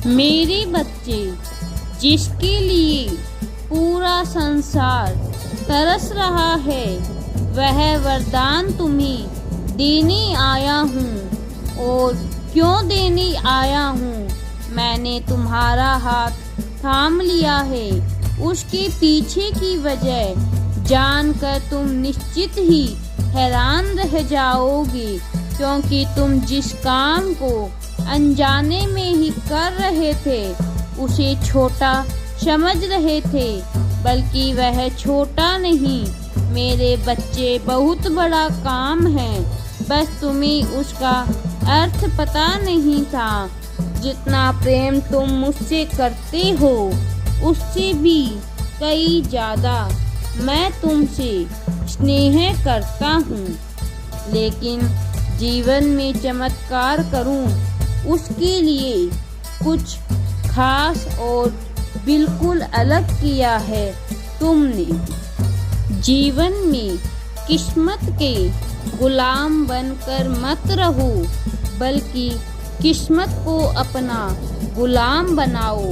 मेरे बच्चे, जिसके लिए पूरा संसार तरस रहा है, वह वरदान तुम्हें देने आया हूँ। और क्यों देने आया हूँ? मैंने तुम्हारा हाथ थाम लिया है। उसके पीछे की वजह जानकर तुम निश्चित ही हैरान रह जाओगे, क्योंकि तुम जिस काम को अनजाने में ही कर रहे थे उसे छोटा समझ रहे थे, बल्कि वह छोटा नहीं मेरे बच्चे, बहुत बड़ा काम है। बस तुम्हें उसका अर्थ पता नहीं था। जितना प्रेम तुम मुझसे करते हो उससे भी कई ज़्यादा मैं तुमसे स्नेह करता हूँ। लेकिन जीवन में चमत्कार करूँ उसके लिए कुछ खास और बिल्कुल अलग किया है तुमने। जीवन में किस्मत के गुलाम बनकर मत रहो, बल्कि किस्मत को अपना गुलाम बनाओ,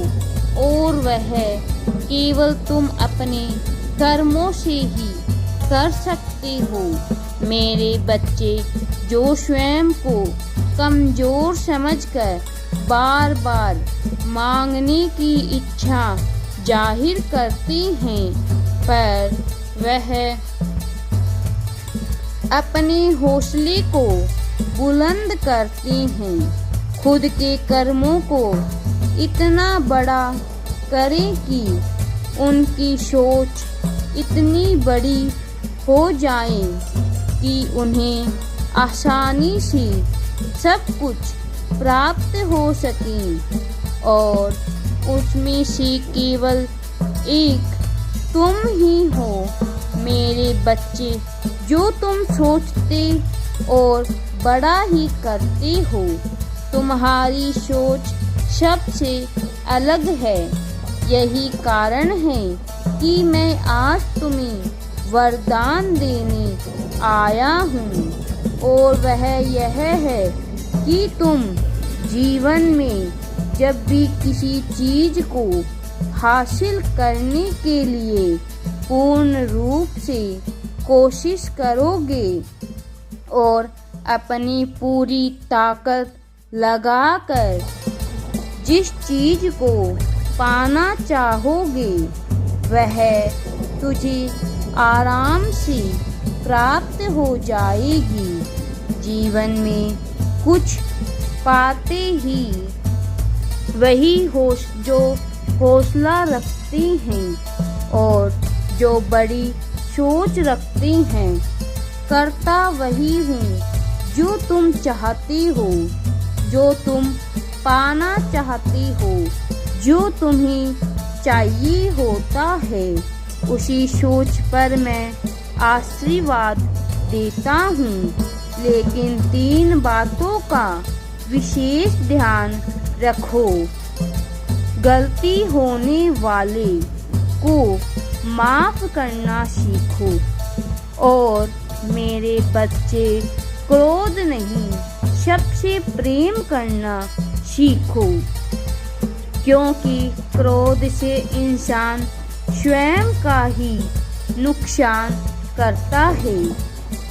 और वह केवल तुम अपने कर्मों से ही कर सकते हो। मेरे बच्चे, जो स्वयं को कमजोर समझकर बार बार मांगने की इच्छा जाहिर करते हैं, पर वह अपने हौसले को बुलंद करते हैं। खुद के कर्मों को इतना बड़ा करें कि उनकी सोच इतनी बड़ी हो जाए कि उन्हें आसानी से सब कुछ प्राप्त हो सके, और उसमें से केवल एक तुम ही हो। मेरे बच्चे, जो तुम सोचते और बड़ा ही करते हो, तुम्हारी सोच सबसे अलग है। यही कारण है कि मैं आज तुम्हें वरदान देने आया हूँ, और वह यह है कि तुम जीवन में जब भी किसी चीज को हासिल करने के लिए पूर्ण रूप से कोशिश करोगे और अपनी पूरी ताकत लगाकर जिस चीज को पाना चाहोगे, वह तुझे आराम से प्राप्त हो जाएगी। जीवन में कुछ पाते ही वही जो हौसला रखते हैं और जो बड़ी सोच रखते हैं। करता वही हूँ जो तुम चाहते हो, जो तुम पाना चाहते हो, जो तुम्हें चाहिए होता है, उसी सोच पर मैं आशीर्वाद देता हूँ। लेकिन 3 बातों का विशेष ध्यान रखो। गलती होने वाले को माफ करना सीखो, और मेरे बच्चे, क्रोध नहीं, सबसे प्रेम करना सीखो, क्योंकि क्रोध से इंसान स्वयं का ही नुकसान करता है,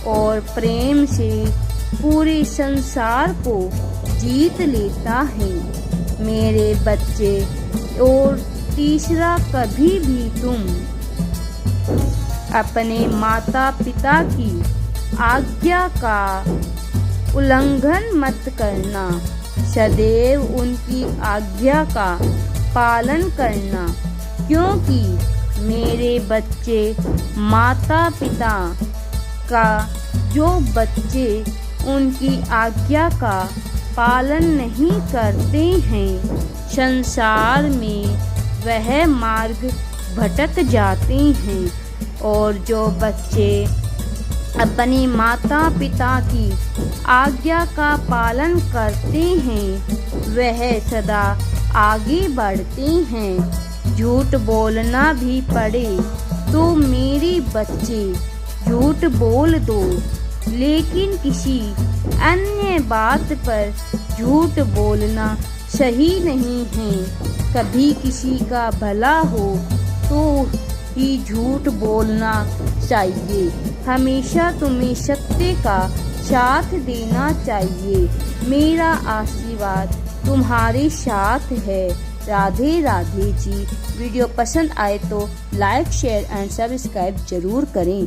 और प्रेम से पूरे संसार को जीत लेता है। मेरे बच्चे, और तीसरा, कभी भी तुम अपने माता पिता की आज्ञा का उल्लंघन मत करना। सदैव उनकी आज्ञा का पालन करना, क्योंकि मेरे बच्चे, माता पिता का जो बच्चे उनकी आज्ञा का पालन नहीं करते हैं, संसार में वह मार्ग भटक जाते हैं, और जो बच्चे अपनी माता पिता की आज्ञा का पालन करते हैं, वह सदा आगे बढ़ते हैं। झूठ बोलना भी पड़े तो मेरे बच्चे झूठ बोल दो, लेकिन किसी अन्य बात पर झूठ बोलना सही नहीं है। कभी किसी का भला हो तो ही झूठ बोलना चाहिए। हमेशा तुम्हें सत्य का साथ देना चाहिए। मेरा आशीर्वाद तुम्हारे साथ है। राधे राधे जी। वीडियो पसंद आए तो लाइक शेयर एंड सब्सक्राइब जरूर करें।